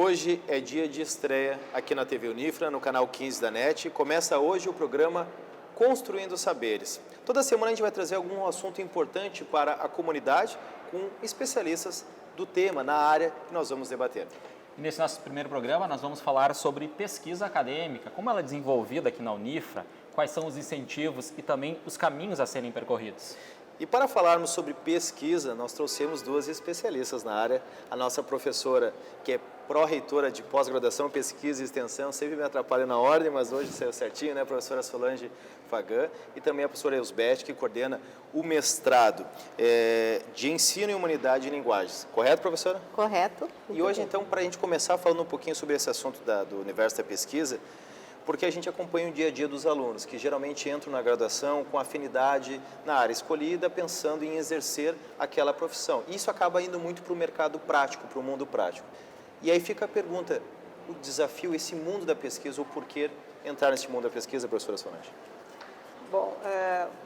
Hoje é dia de estreia aqui na TV Unifra, no canal 15 da NET. Começa hoje o programa Construindo Saberes. Toda semana a gente vai trazer algum assunto importante para a comunidade com especialistas do tema, na área que nós vamos debater. E nesse nosso primeiro programa nós vamos falar sobre pesquisa acadêmica, como ela é desenvolvida aqui na Unifra, quais são os incentivos e também os caminhos a serem percorridos. E para falarmos sobre pesquisa, nós trouxemos duas especialistas na área. A nossa professora, que é pró-reitora de pós-graduação, pesquisa e extensão, sempre me atrapalha na ordem, mas hoje saiu certinho, né? A professora Solange Fagan, e também a professora Elsbeth, que coordena o mestrado de Ensino em Humanidade e Linguagens. Correto, professora? Correto. E hoje, então, para a gente começar falando um pouquinho sobre esse assunto do universo da pesquisa, porque a gente acompanha o dia a dia dos alunos, que geralmente entram na graduação com afinidade na área escolhida, pensando em exercer aquela profissão. E isso acaba indo muito para o mercado prático, para o mundo prático. E aí fica a pergunta, o desafio, esse mundo da pesquisa, o porquê entrar nesse mundo da pesquisa, professora Solange? Bom,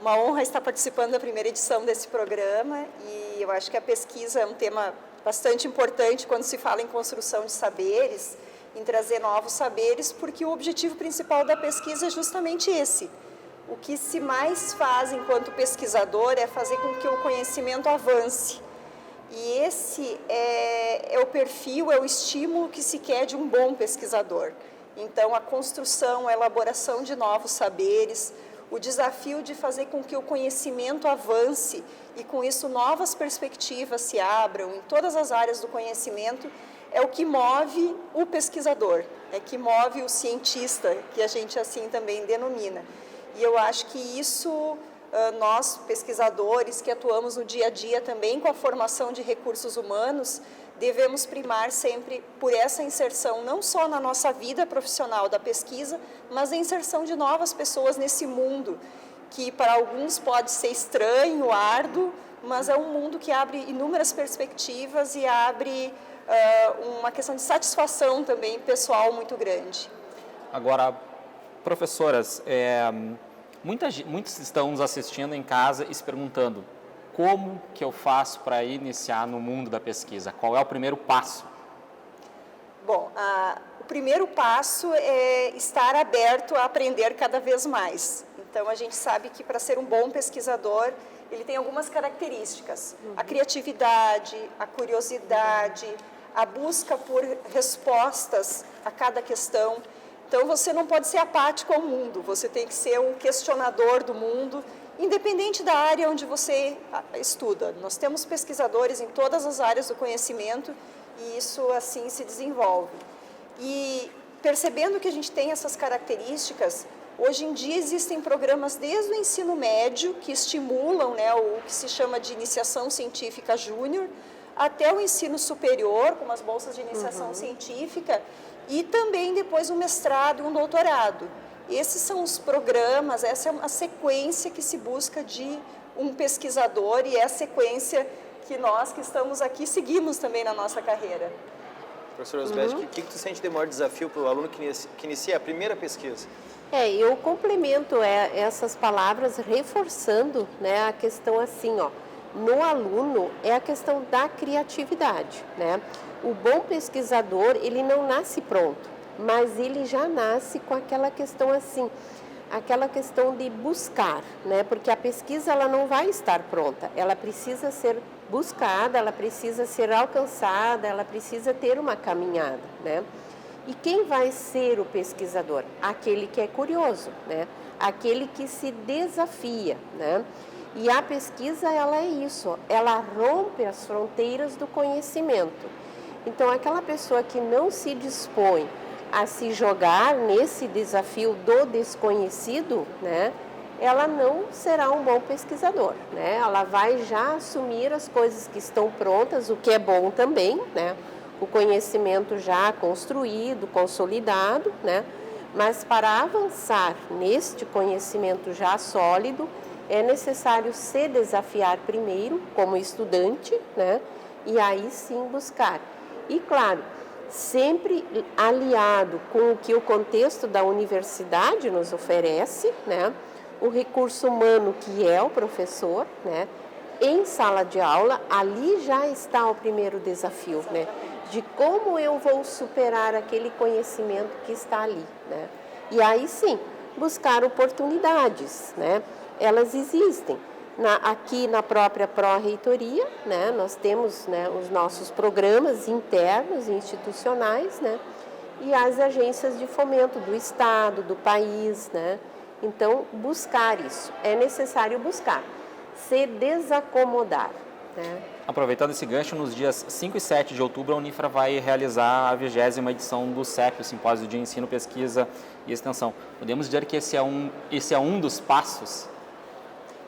uma honra estar participando da primeira edição desse programa e eu acho que a pesquisa é um tema bastante importante quando se fala em construção de saberes, em trazer novos saberes, porque o objetivo principal da pesquisa é justamente esse. O que se mais faz enquanto pesquisador é fazer com que o conhecimento avance. E esse é o perfil, é o estímulo que se quer de um bom pesquisador. Então, a construção, a elaboração de novos saberes, o desafio de fazer com que o conhecimento avance e, com isso, novas perspectivas se abram em todas as áreas do conhecimento, é o que move o pesquisador, é que move o cientista, que a gente assim também denomina. E eu acho que isso, nós pesquisadores que atuamos no dia a dia também com a formação de recursos humanos, devemos primar sempre por essa inserção, não só na nossa vida profissional da pesquisa, mas a inserção de novas pessoas nesse mundo, que para alguns pode ser estranho, árduo, mas é um mundo que abre inúmeras perspectivas e abre uma questão de satisfação também pessoal muito grande. Agora, professoras, muitos estão nos assistindo em casa e se perguntando como que eu faço para iniciar no mundo da pesquisa? Qual é o primeiro passo? Bom, o primeiro passo é estar aberto a aprender cada vez mais. Então, a gente sabe que para ser um bom pesquisador, ele tem algumas características. A criatividade, a curiosidade, a busca por respostas a cada questão. Então, você não pode ser apático ao mundo, você tem que ser um questionador do mundo, independente da área onde você estuda. Nós temos pesquisadores em todas as áreas do conhecimento e isso assim se desenvolve. E percebendo que a gente tem essas características, hoje em dia existem programas desde o ensino médio que estimulam, né, o que se chama de iniciação científica júnior, até o ensino superior, com as bolsas de iniciação científica, e também depois um mestrado e um doutorado. Esses são os programas, essa é a sequência que se busca de um pesquisador e é a sequência que nós que estamos aqui seguimos também na nossa carreira. Professora Elsbeth, o que tu sente de maior desafio para o aluno que inicia a primeira pesquisa? Eu complemento essas palavras reforçando, né, a questão assim, no aluno é a questão da criatividade, né? O bom pesquisador, ele não nasce pronto, mas ele já nasce com aquela questão assim, aquela questão de buscar, né? Porque a pesquisa ela não vai estar pronta, ela precisa ser buscada, ela precisa ser alcançada, ela precisa ter uma caminhada, né? E quem vai ser o pesquisador? Aquele que é curioso, né? Aquele que se desafia, né? E a pesquisa, ela é isso, ela rompe as fronteiras do conhecimento. Então, aquela pessoa que não se dispõe a se jogar nesse desafio do desconhecido, né? Ela não será um bom pesquisador, né? Ela vai já assumir as coisas que estão prontas, o que é bom também, né? O conhecimento já construído, consolidado, né? Mas para avançar neste conhecimento já sólido, é necessário se desafiar primeiro como estudante, né? E aí sim buscar. E claro, sempre aliado com o que o contexto da universidade nos oferece, né? O recurso humano que é o professor, né? em sala de aula, ali já está o primeiro desafio, né? De como eu vou superar aquele conhecimento que está ali, né? E aí sim, buscar oportunidades, né? Elas existem. Aqui na própria Pró-Reitoria, né? Nós temos, né, os nossos programas internos e institucionais, né? E as agências de fomento do Estado, do país, né? Então, buscar isso. É necessário buscar. Se desacomodar, né? Aproveitando esse gancho, nos dias 5 e 7 de outubro, a Unifra vai realizar a 20ª edição do CEP, o Simpósio de Ensino, Pesquisa e Extensão. Podemos dizer que esse é um dos passos?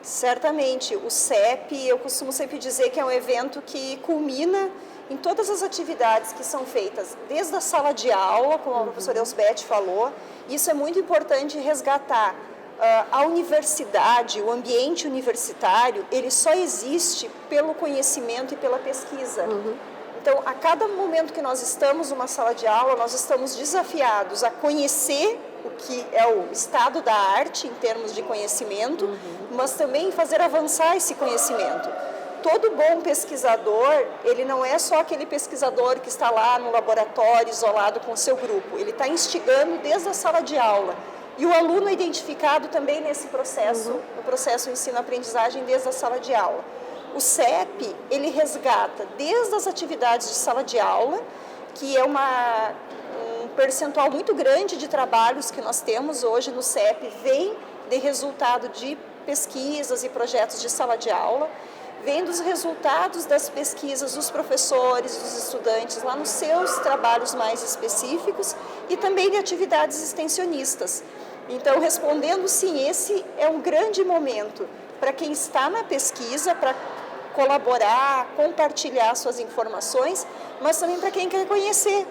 Certamente. O CEP, eu costumo sempre dizer que é um evento que culmina em todas as atividades que são feitas, desde a sala de aula, como a professora Elsbeth falou. Isso é muito importante resgatar. A universidade, o ambiente universitário, ele só existe pelo conhecimento e pela pesquisa. Então, a cada momento que nós estamos numa sala de aula, nós estamos desafiados a conhecer o que é o estado da arte em termos de conhecimento, mas também fazer avançar esse conhecimento. Todo bom pesquisador, ele não é só aquele pesquisador que está lá no laboratório, isolado com o seu grupo. Ele está instigando desde a sala de aula. E o aluno é identificado também nesse processo, no processo ensino-aprendizagem desde a sala de aula. O CEP, ele resgata desde as atividades de sala de aula, que é um percentual muito grande de trabalhos que nós temos hoje no CEP, vem de resultado de pesquisas e projetos de sala de aula, vem dos resultados das pesquisas dos professores, dos estudantes, lá nos seus trabalhos mais específicos, e também de atividades extensionistas. Então, respondendo sim, esse é um grande momento para quem está na pesquisa, para colaborar, compartilhar suas informações, mas também para quem quer conhecer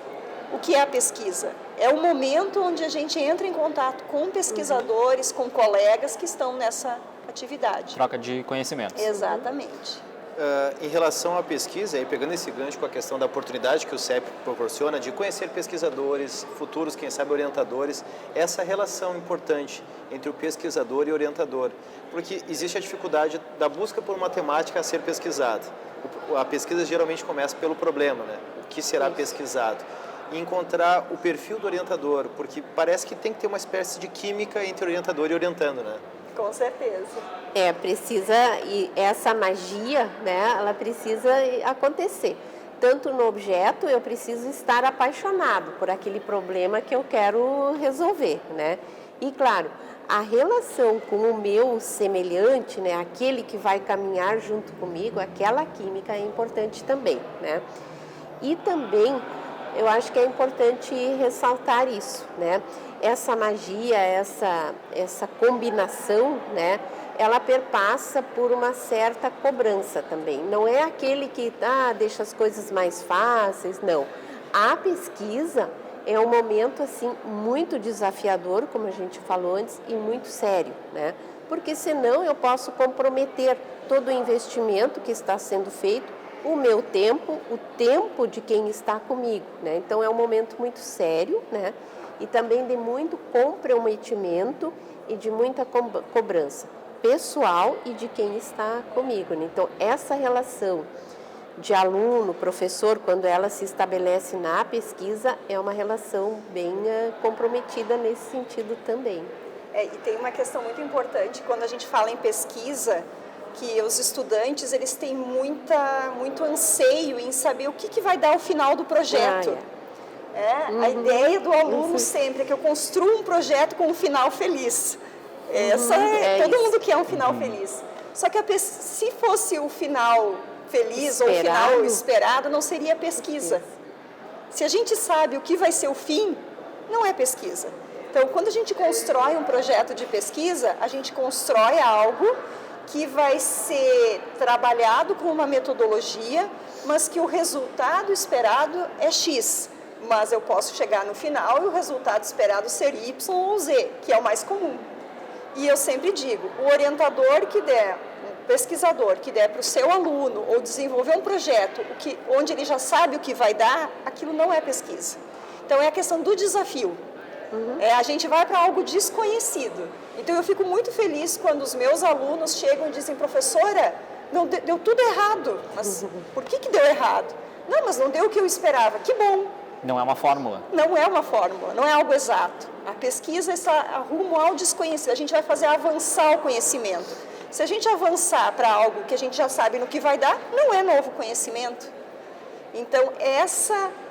o que é a pesquisa. É o momento onde a gente entra em contato com pesquisadores, com colegas que estão nessa atividade. Troca de conhecimentos. Exatamente. Em relação à pesquisa, e pegando esse gancho com a questão da oportunidade que o CEP proporciona de conhecer pesquisadores, futuros, quem sabe, orientadores, essa relação importante entre o pesquisador e o orientador, porque existe a dificuldade da busca por uma temática a ser pesquisada. A pesquisa geralmente começa pelo problema, né? O que será pesquisado? E encontrar o perfil do orientador, porque parece que tem que ter uma espécie de química entre orientador e orientando, né? Com certeza. Precisa, e essa magia, né, ela precisa acontecer. Tanto no objeto, eu preciso estar apaixonado por aquele problema que eu quero resolver, né? E, claro, a relação com o meu semelhante, né, aquele que vai caminhar junto comigo, aquela química é importante também, né? E também, eu acho que é importante ressaltar isso, né? Essa magia, essa combinação, né? Ela perpassa por uma certa cobrança também. Não é aquele que deixa as coisas mais fáceis, não. A pesquisa é um momento assim muito desafiador, como a gente falou antes, e muito sério, né? Porque senão eu posso comprometer todo o investimento que está sendo feito, o meu tempo, o tempo de quem está comigo, né? Então é um momento muito sério, né? E também de muito comprometimento e de muita cobrança pessoal e de quem está comigo, né? Então essa relação de aluno, professor, quando ela se estabelece na pesquisa, é uma relação bem comprometida nesse sentido também. E tem uma questão muito importante quando a gente fala em pesquisa, que os estudantes eles têm muito anseio em saber o que vai dar o final do projeto. A ideia do aluno sempre é que eu construa um projeto com um final feliz. Todo mundo quer um final feliz. Só que se fosse o final feliz ou o final esperado, não seria pesquisa. Se a gente sabe o que vai ser o fim, não é pesquisa. Então, quando a gente constrói um projeto de pesquisa, a gente constrói algo que vai ser trabalhado com uma metodologia, mas que o resultado esperado é X. Mas eu posso chegar no final e o resultado esperado ser Y ou Z, que é o mais comum. E eu sempre digo, o orientador que der, o pesquisador que der para o seu aluno ou desenvolver um projeto onde ele já sabe o que vai dar, aquilo não é pesquisa. Então é a questão do desafio. A gente vai para algo desconhecido. Então eu fico muito feliz quando os meus alunos chegam e dizem, professora, não deu tudo errado. Mas por que deu errado? Não, mas não deu o que eu esperava. Que bom. Não é uma fórmula. Não é uma fórmula, não é algo exato. A pesquisa está rumo ao desconhecido. A gente vai fazer avançar o conhecimento. Se a gente avançar para algo que a gente já sabe no que vai dar, não é novo conhecimento. Então,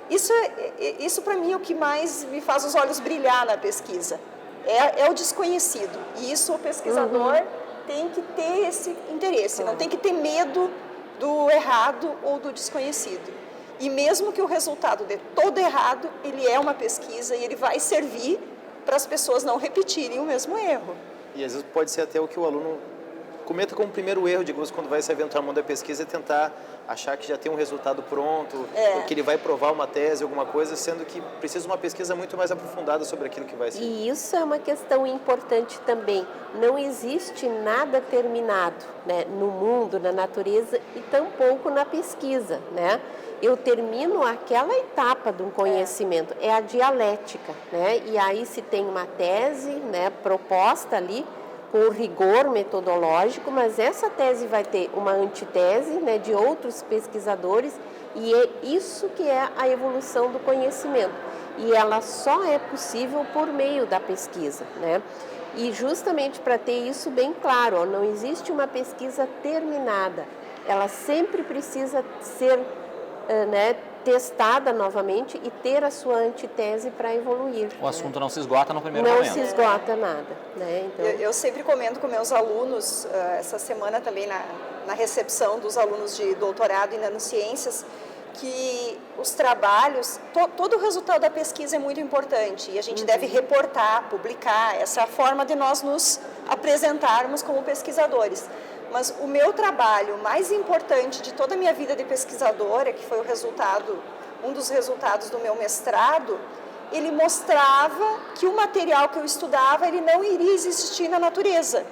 isso para mim é o que mais me faz os olhos brilhar na pesquisa. É o desconhecido. E isso o pesquisador tem que ter esse interesse, não tem que ter medo do errado ou do desconhecido. E mesmo que o resultado dê todo errado, ele é uma pesquisa e ele vai servir para as pessoas não repetirem o mesmo erro. E às vezes pode ser até o que o aluno cometa como primeiro erro, digamos, quando vai se aventurar no mundo da pesquisa, é tentar achar que já tem um resultado pronto, ou que ele vai provar uma tese, alguma coisa, sendo que precisa uma pesquisa muito mais aprofundada sobre aquilo que vai ser. E isso é uma questão importante também. Não existe nada terminado, né, no mundo, na natureza e tampouco na pesquisa, né? Eu termino aquela etapa de um conhecimento, é a dialética, né? E aí se tem uma tese, né, proposta ali, com rigor metodológico, mas essa tese vai ter uma antitese, né, de outros pesquisadores, e é isso que é a evolução do conhecimento. E ela só é possível por meio da pesquisa, né? E justamente para ter isso bem claro, não existe uma pesquisa terminada, ela sempre precisa ser testada novamente e ter a sua antitese para evoluir. O assunto não se esgota no primeiro momento. Não se esgota nada. Né? Então... Eu sempre comento com meus alunos, essa semana também na recepção dos alunos de doutorado em nanociências, que os trabalhos, todo o resultado da pesquisa é muito importante e a gente deve reportar, publicar, essa é a forma de nós nos apresentarmos como pesquisadores. Mas o meu trabalho mais importante de toda a minha vida de pesquisadora, que foi um dos resultados do meu mestrado, ele mostrava que o material que eu estudava, ele não iria existir na natureza.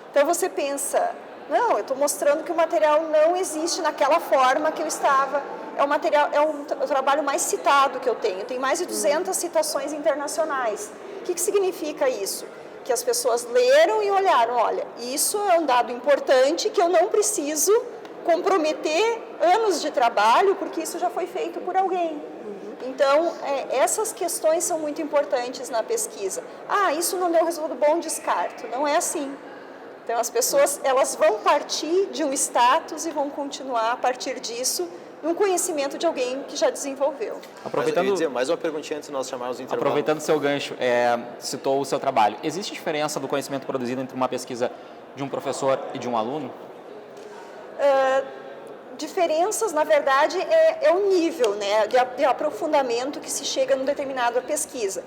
Então você pensa, não, eu estou mostrando que o material não existe naquela forma que eu estava. É o trabalho mais citado que eu tenho. Tem mais de 200 citações internacionais. O que significa isso? Que as pessoas leram e olharam, olha, isso é um dado importante que eu não preciso comprometer anos de trabalho, porque isso já foi feito por alguém. Então, essas questões são muito importantes na pesquisa. Isso não deu resultado bom, descarto. Não é assim. Então, as pessoas elas vão partir de um status e vão continuar a partir disso num conhecimento de alguém que já desenvolveu. Aproveitando, mais uma perguntinha antes de nós chamarmos o intervalo. Aproveitando o seu gancho, citou o seu trabalho. Existe diferença do conhecimento produzido entre uma pesquisa de um professor e de um aluno? Diferenças, na verdade, é o nível, né, de aprofundamento que se chega numa determinada pesquisa.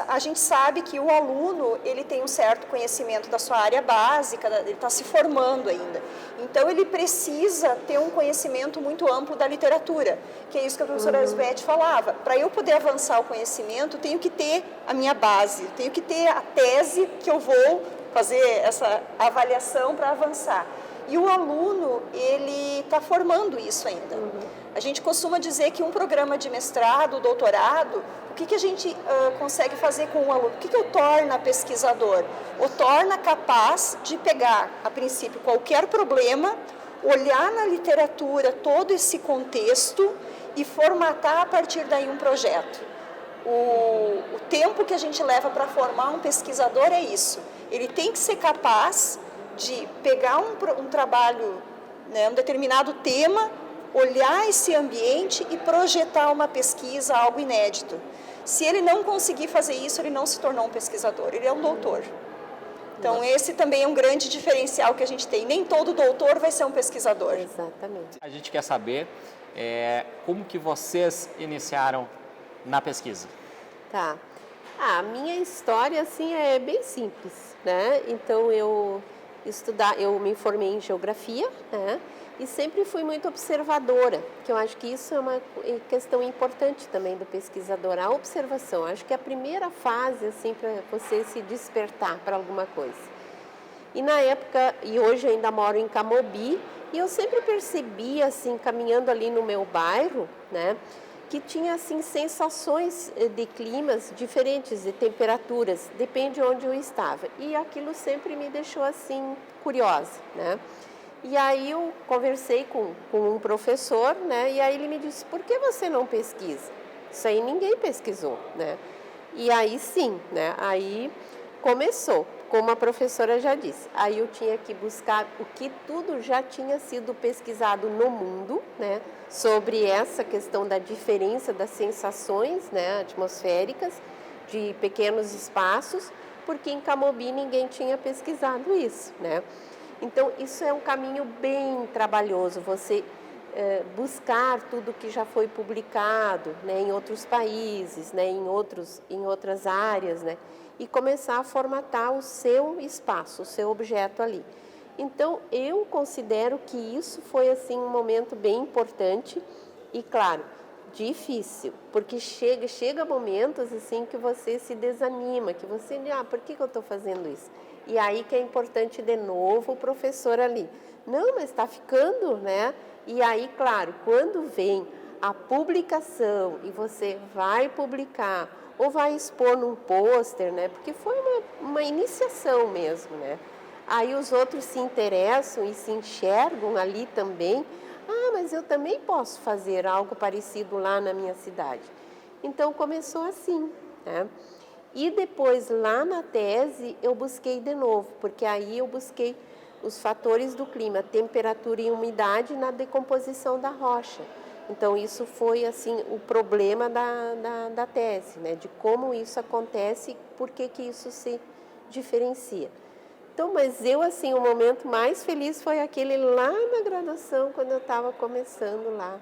A gente sabe que o aluno ele tem um certo conhecimento da sua área básica, ele está se formando ainda. Então, ele precisa ter um conhecimento muito amplo da literatura, que é isso que a professora Elsbeth falava. Para eu poder avançar o conhecimento, tenho que ter a minha base, tenho que ter a tese que eu vou fazer essa avaliação para avançar. E o aluno, ele está formando isso ainda. A gente costuma dizer que um programa de mestrado, doutorado, o que a gente consegue fazer com o aluno? O que o torna pesquisador? O torna capaz de pegar, a princípio, qualquer problema, olhar na literatura todo esse contexto e formatar a partir daí um projeto. O tempo que a gente leva para formar um pesquisador é isso. Ele tem que ser capaz de pegar um trabalho, né, um determinado tema, olhar esse ambiente e projetar uma pesquisa, algo inédito. Se ele não conseguir fazer isso, ele não se tornou um pesquisador, ele é um doutor. Então, esse também é um grande diferencial que a gente tem. Nem todo doutor vai ser um pesquisador. Exatamente. A gente quer saber como que vocês iniciaram na pesquisa. Tá. A minha história, assim, é bem simples, né? Então, eu me formei em geografia, né? E sempre fui muito observadora, que eu acho que isso é uma questão importante também do pesquisador, a observação. Acho que é a primeira fase, assim, para você se despertar para alguma coisa. E na época, e hoje ainda moro em Camobi, e eu sempre percebia, assim, caminhando ali no meu bairro, né, que tinha, assim, sensações de climas diferentes, de temperaturas, depende de onde eu estava. E aquilo sempre me deixou, assim, curiosa, né? E aí eu conversei com um professor, né? E aí ele me disse, por que você não pesquisa? Isso aí ninguém pesquisou, né? E aí sim, né? Aí começou, como a professora já disse. Aí eu tinha que buscar o que tudo já tinha sido pesquisado no mundo, né? Sobre essa questão da diferença das sensações, né? Atmosféricas de pequenos espaços, porque em Camobi ninguém tinha pesquisado isso, né? Então, isso é um caminho bem trabalhoso, você buscar tudo que já foi publicado, né, em outros países, né, em outras áreas, né, e começar a formatar o seu espaço, o seu objeto ali. Então, eu considero que isso foi assim um momento bem importante e, claro, difícil, porque chega momentos assim que você se desanima, que você diz, por que eu estou fazendo isso? E aí que é importante de novo o professor ali. Não, mas está ficando, né? E aí, claro, quando vem a publicação e você vai publicar ou vai expor num pôster, né? Porque foi uma iniciação mesmo, né? Aí os outros se interessam e se enxergam ali também. Mas eu também posso fazer algo parecido lá na minha cidade. Então começou assim, né? E depois, lá na tese, eu busquei de novo, porque aí eu busquei os fatores do clima, temperatura e umidade na decomposição da rocha. Então, isso foi, assim, o problema da tese, né? De como isso acontece e por que isso se diferencia. Então, mas eu, assim, o momento mais feliz foi aquele lá na graduação, quando eu estava começando lá.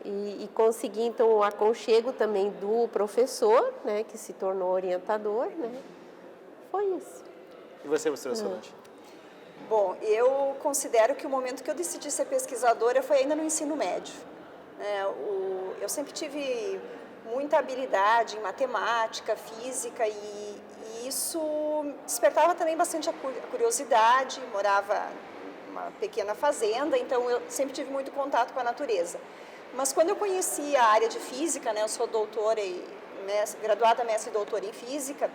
E consegui, então, o aconchego também do professor, né, que se tornou orientador, né? Foi isso. E você, professora Solange? Bom, eu considero que o momento que eu decidi ser pesquisadora foi ainda no ensino médio. Eu sempre tive muita habilidade em matemática, física e isso despertava também bastante a curiosidade. Morava numa pequena fazenda, então eu sempre tive muito contato com a natureza. Mas quando eu conheci a área de física, né, eu sou doutora e graduada mestre e doutora em física,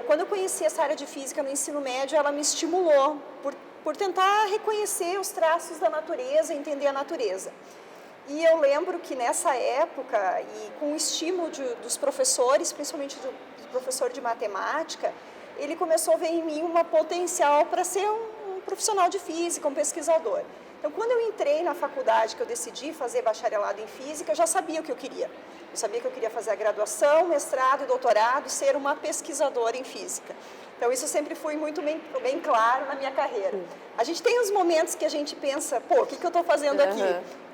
quando eu conheci essa área de física no ensino médio, ela me estimulou por tentar reconhecer os traços da natureza, entender a natureza. E eu lembro que nessa época, e com o estímulo dos professores, principalmente do professor de matemática, ele começou a ver em mim uma potencial para ser um profissional de física, um pesquisador. Então, quando eu entrei na faculdade, que eu decidi fazer bacharelado em física, eu já sabia o que eu queria. Eu sabia que eu queria fazer a graduação, mestrado e doutorado e ser uma pesquisadora em física. Então, isso sempre foi muito bem claro na minha carreira. A gente tem os momentos que a gente pensa, o que eu estou fazendo aqui?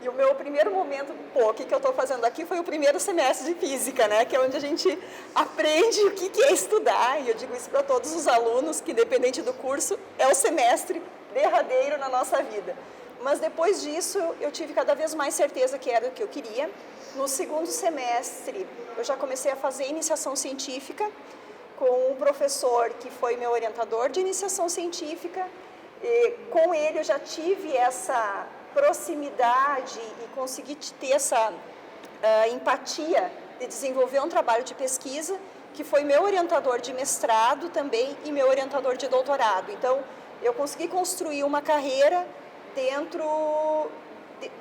E o meu primeiro momento, o que eu estou fazendo aqui foi o primeiro semestre de física, né? Que é onde a gente aprende o que é estudar. E eu digo isso para todos os alunos, que independente do curso, é o semestre derradeiro na nossa vida. Mas depois disso, eu tive cada vez mais certeza que era o que eu queria. No segundo semestre, eu já comecei a fazer iniciação científica com um professor que foi meu orientador de iniciação científica. E com ele eu já tive essa proximidade e consegui ter essa empatia de desenvolver um trabalho de pesquisa, que foi meu orientador de mestrado também e meu orientador de doutorado. Então, eu consegui construir uma carreira dentro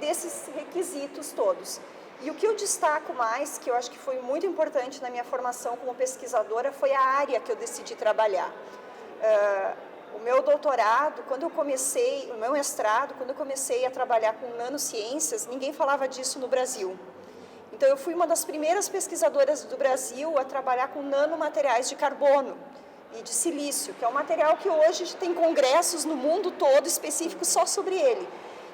desses requisitos todos. E o que eu destaco mais, que eu acho que foi muito importante na minha formação como pesquisadora, foi a área que eu decidi trabalhar. O meu doutorado, o meu mestrado, quando eu comecei a trabalhar com nanociências, ninguém falava disso no Brasil. Então, eu fui uma das primeiras pesquisadoras do Brasil a trabalhar com nanomateriais de carbono e de silício, que é um material que hoje tem congressos no mundo todo específicos só sobre ele.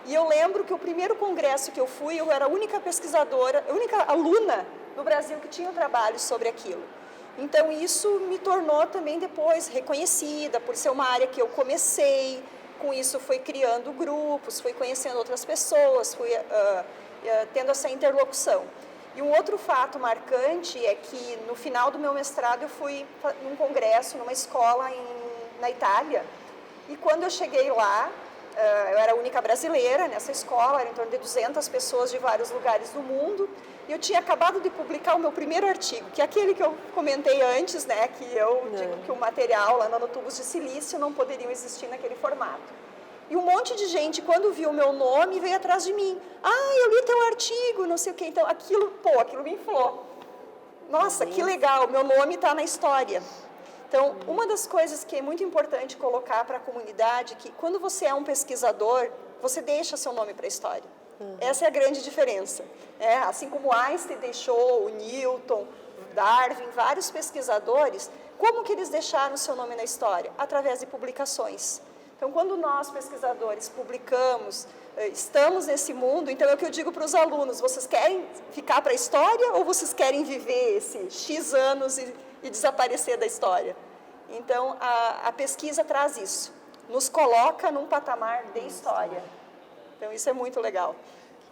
E eu lembro que o primeiro congresso que eu fui, eu era a única pesquisadora, a única aluna no Brasil que tinha um trabalho sobre aquilo. Então, isso me tornou também depois reconhecida por ser uma área que eu comecei. Com isso, fui criando grupos, fui conhecendo outras pessoas, fui tendo essa interlocução. E um outro fato marcante é que no final do meu mestrado eu fui num congresso, numa escola na Itália. E quando eu cheguei lá, eu era a única brasileira nessa escola, era em torno de 200 pessoas de vários lugares do mundo. E eu tinha acabado de publicar o meu primeiro artigo, que é aquele que eu comentei antes, né, que eu digo que o material lá nanotubos de silício não poderiam existir naquele formato. E um monte de gente, quando viu o meu nome, veio atrás de mim. Ah, eu li teu artigo, não sei o quê. Então, aquilo me inflou. Nossa, que legal, meu nome está na história. Então, uma das coisas que é muito importante colocar para a comunidade é que quando você é um pesquisador, você deixa seu nome para a história. Essa é a grande diferença. Assim como Einstein deixou, o Newton, Darwin, vários pesquisadores, como que eles deixaram seu nome na história? Através de publicações. Então, quando nós, pesquisadores, publicamos, estamos nesse mundo, então é o que eu digo para os alunos, vocês querem ficar para a história ou vocês querem viver esses X anos e desaparecer da história? Então, a pesquisa traz isso, nos coloca num patamar de história. Então, isso é muito legal.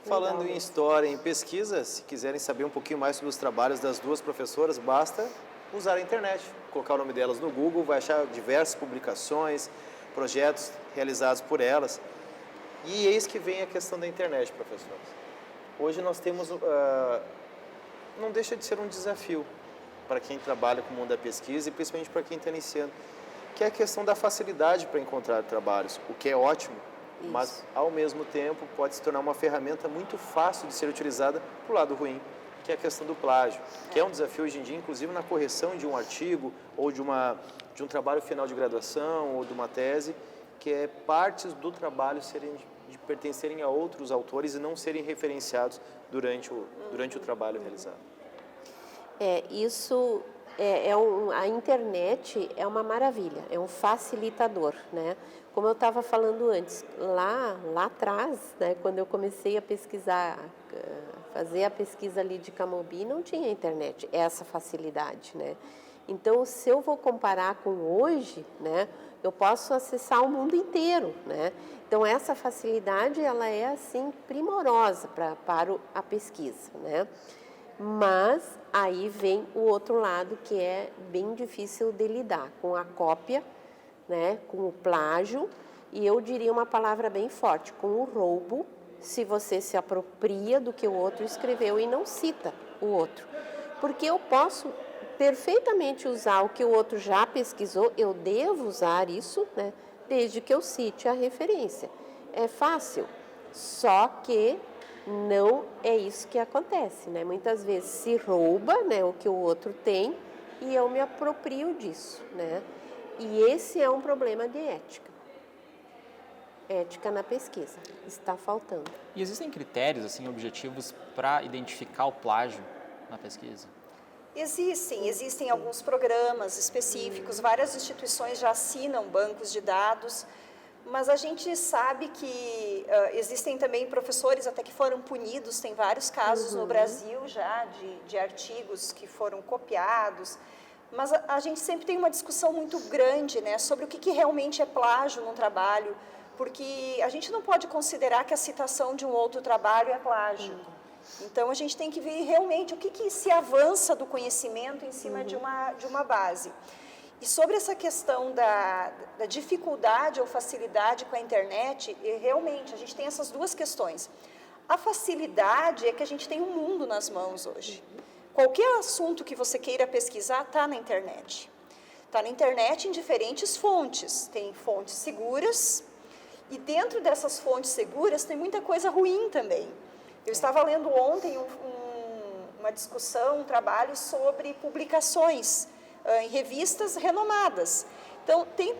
Falando em história, em pesquisa, se quiserem saber um pouquinho mais sobre os trabalhos das duas professoras, basta usar a internet, colocar o nome delas no Google, vai achar diversas publicações, projetos realizados por elas. E eis que vem a questão da internet, professores. Hoje nós temos, não deixa de ser um desafio para quem trabalha com o mundo da pesquisa e principalmente para quem está iniciando, que é a questão da facilidade para encontrar trabalhos, o que é ótimo, mas ao mesmo tempo pode se tornar uma ferramenta muito fácil de ser utilizada para o lado ruim, que é a questão do plágio, que é um desafio hoje em dia, inclusive na correção de um artigo ou de um trabalho final de graduação ou de uma tese, que é partes do trabalho de pertencerem a outros autores e não serem referenciados durante o trabalho realizado. A internet é uma maravilha, é um facilitador, né? Como eu estava falando antes, lá atrás, né, quando eu comecei a pesquisar, fazer a pesquisa ali de Camobi, não tinha internet, essa facilidade, né? Então, se eu vou comparar com hoje, né, eu posso acessar o mundo inteiro, né? Então, essa facilidade, ela é, assim, primorosa para a pesquisa, né? Mas aí vem o outro lado que é bem difícil de lidar, com a cópia, né, com o plágio, e eu diria uma palavra bem forte, com o roubo, se você se apropria do que o outro escreveu e não cita o outro. Porque eu posso perfeitamente usar o que o outro já pesquisou, eu devo usar isso, né, desde que eu cite a referência. É fácil, só que não é isso que acontece, né? Muitas vezes se rouba, né, o que o outro tem e eu me aproprio disso, né? E esse é um problema de ética. Ética na pesquisa, está faltando. E existem critérios, assim, objetivos para identificar o plágio na pesquisa? Existem alguns programas específicos, várias instituições já assinam bancos de dados, mas a gente sabe que existem também professores até que foram punidos, tem vários casos no Brasil já de artigos que foram copiados, mas a gente sempre tem uma discussão muito grande, né, sobre o que realmente é plágio num trabalho, porque a gente não pode considerar que a citação de um outro trabalho é plágio. Então, a gente tem que ver realmente o que se avança do conhecimento em cima de uma base. E sobre essa questão da dificuldade ou facilidade com a internet, realmente, a gente tem essas duas questões. A facilidade é que a gente tem um mundo nas mãos hoje. Qualquer assunto que você queira pesquisar está na internet. Está na internet em diferentes fontes. Tem fontes seguras e dentro dessas fontes seguras tem muita coisa ruim também. Eu estava lendo ontem uma discussão, um trabalho sobre publicações em revistas renomadas. Então, tem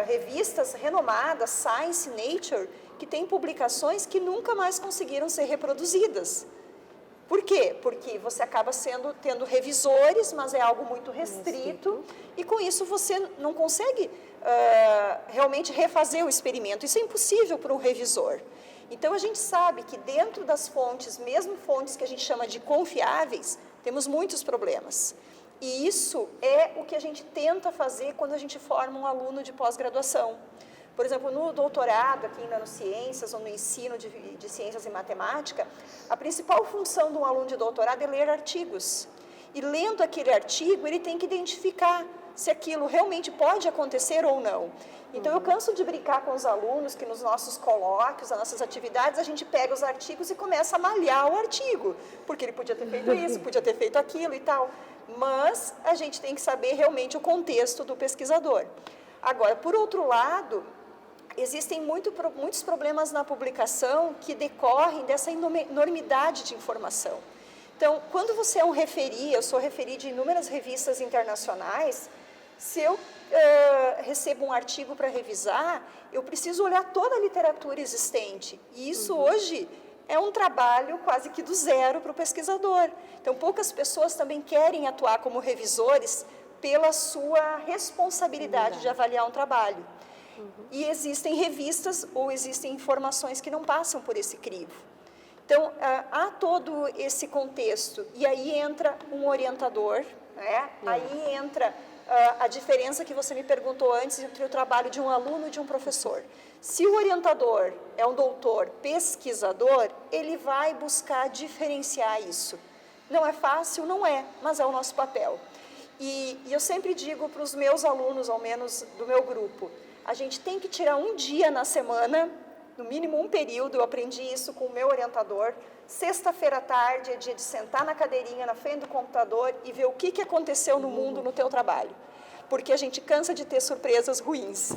revistas renomadas, Science, Nature, que tem publicações que nunca mais conseguiram ser reproduzidas. Por quê? Porque você acaba tendo revisores, mas é algo muito restrito, e com isso você não consegue realmente refazer o experimento. Isso é impossível para um revisor. Então, a gente sabe que dentro das fontes, mesmo fontes que a gente chama de confiáveis, temos muitos problemas. E isso é o que a gente tenta fazer quando a gente forma um aluno de pós-graduação. Por exemplo, no doutorado, aqui em nanociências, ou no ensino de ciências e matemática, a principal função de um aluno de doutorado é ler artigos. E lendo aquele artigo, ele tem que identificar se aquilo realmente pode acontecer ou não. Então, eu canso de brincar com os alunos que nos nossos colóquios, nas nossas atividades, a gente pega os artigos e começa a malhar o artigo, porque ele podia ter feito isso, podia ter feito aquilo e tal. Mas a gente tem que saber realmente o contexto do pesquisador. Agora, por outro lado, existem muitos problemas na publicação que decorrem dessa enormidade de informação. Então, quando você é um referi, eu sou referi de inúmeras revistas internacionais, se eu recebo um artigo para revisar, eu preciso olhar toda a literatura existente. E isso hoje é um trabalho quase que do zero para o pesquisador. Então, poucas pessoas também querem atuar como revisores pela sua responsabilidade de avaliar um trabalho. E existem revistas ou existem informações que não passam por esse crivo. Então, há todo esse contexto, e aí entra um orientador, né? Aí entra a diferença que você me perguntou antes entre o trabalho de um aluno e de um professor. Se o orientador é um doutor pesquisador, ele vai buscar diferenciar isso. Não é fácil? Não é, mas é o nosso papel. E eu sempre digo para os meus alunos, ao menos do meu grupo, a gente tem que tirar um dia na semana, no mínimo um período, eu aprendi isso com o meu orientador. Sexta-feira à tarde é dia de sentar na cadeirinha, na frente do computador e ver o que aconteceu no mundo, no teu trabalho. Porque a gente cansa de ter surpresas ruins,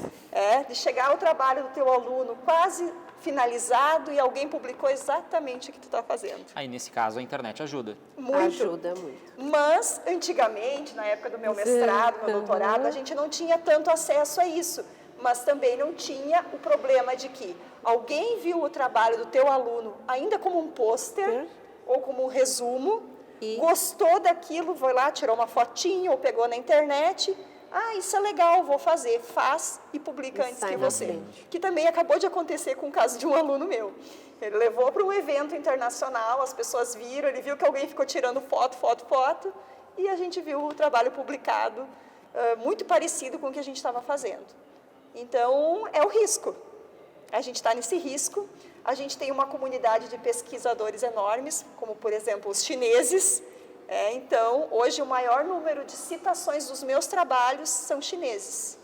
de chegar ao trabalho do teu aluno quase finalizado e alguém publicou exatamente o que tu está fazendo. Aí, nesse caso, a internet ajuda. Muito. Ajuda muito. Mas, antigamente, na época do meu mestrado, meu doutorado, a gente não tinha tanto acesso a isso. Mas também não tinha o problema de que alguém viu o trabalho do teu aluno ainda como um pôster ou como um resumo, gostou daquilo, foi lá, tirou uma fotinha ou pegou na internet. Ah, isso é legal, vou fazer. Faz e publica antes que você. Que também acabou de acontecer com o caso de um aluno meu. Ele levou para um evento internacional, as pessoas viram, ele viu que alguém ficou tirando foto, e a gente viu o trabalho publicado, muito parecido com o que a gente estava fazendo. Então, é o risco. A gente está nesse risco. A gente tem uma comunidade de pesquisadores enormes, como, por exemplo, os chineses. Então, hoje, o maior número de citações dos meus trabalhos são chineses.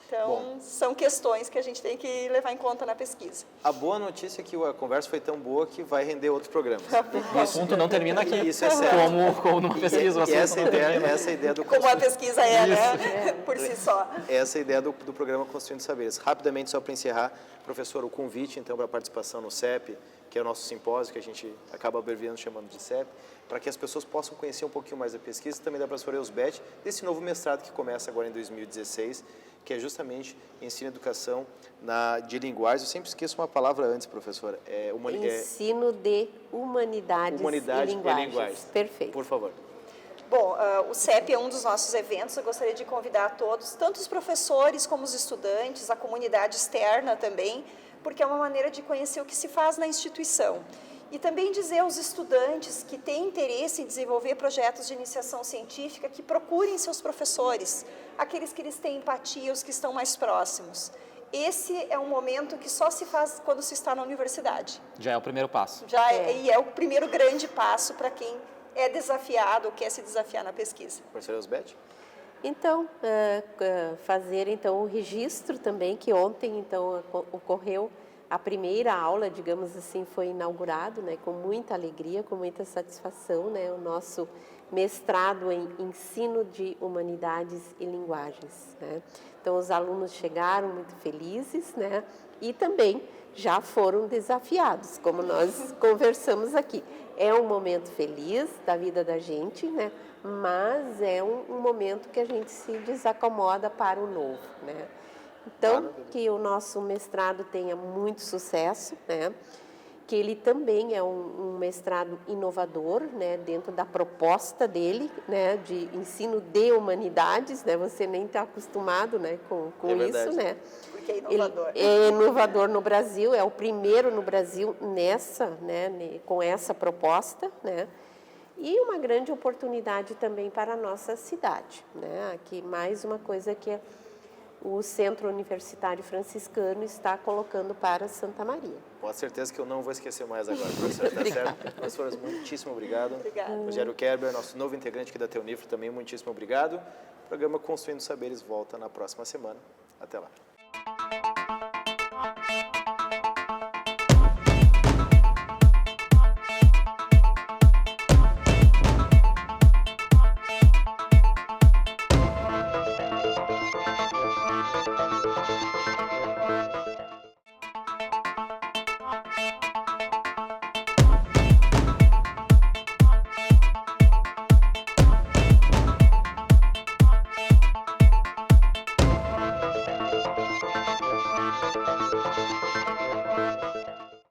Então, são questões que a gente tem que levar em conta na pesquisa. A boa notícia é que a conversa foi tão boa que vai render outros programas. O assunto não termina aqui. Isso é certo. Como numa pesquisa. E essa é a ideia do Como a pesquisa né? Por si só. Essa é a ideia do programa Construindo Saberes. Rapidamente, só para encerrar, professor, o convite, então, para a participação no CEP, que é o nosso simpósio, que a gente acaba abreviando chamando de CEP, para que as pessoas possam conhecer um pouquinho mais da pesquisa, também da professora Elsbeth, desse novo mestrado que começa agora em 2016, que é justamente Ensino e Educação de Linguagens. Eu sempre esqueço uma palavra antes, professora. Ensino de Humanidades e Linguagens. Perfeito. Por favor. Bom, o CEP é um dos nossos eventos, eu gostaria de convidar a todos, tanto os professores como os estudantes, a comunidade externa também, porque é uma maneira de conhecer o que se faz na instituição. E também dizer aos estudantes que têm interesse em desenvolver projetos de iniciação científica que procurem seus professores, aqueles que eles têm empatia, os que estão mais próximos. Esse é um momento que só se faz quando se está na universidade. Já é o primeiro passo. E é o primeiro grande passo para quem é desafiado ou quer se desafiar na pesquisa. Professora Elsbeth? Então, fazer então o registro também, que ontem então ocorreu a primeira aula, digamos assim, foi inaugurado, né, com muita alegria, com muita satisfação, né, o nosso mestrado em Ensino de Humanidades e Linguagens, né. Então, os alunos chegaram muito felizes, né, e também já foram desafiados, como nós conversamos aqui. É um momento feliz da vida da gente, né, mas é um momento que a gente se desacomoda para o novo, né. Então, que o nosso mestrado tenha muito sucesso, né? Que ele também é um mestrado inovador, né? Dentro da proposta dele, né? De ensino de humanidades, né? Você nem está acostumado, né? Com isso, né? Porque é inovador. Ele é inovador no Brasil, é o primeiro no Brasil com essa proposta, né? E uma grande oportunidade também para a nossa cidade, né? Aqui mais uma coisa que o Centro Universitário Franciscano está colocando para Santa Maria. Com certeza que eu não vou esquecer mais agora, professora, tá certo? Professoras, muitíssimo obrigado. Obrigada. Rogério Kerber, nosso novo integrante aqui da Teunifra, também muitíssimo obrigado. O programa Construindo Saberes volta na próxima semana. Até lá.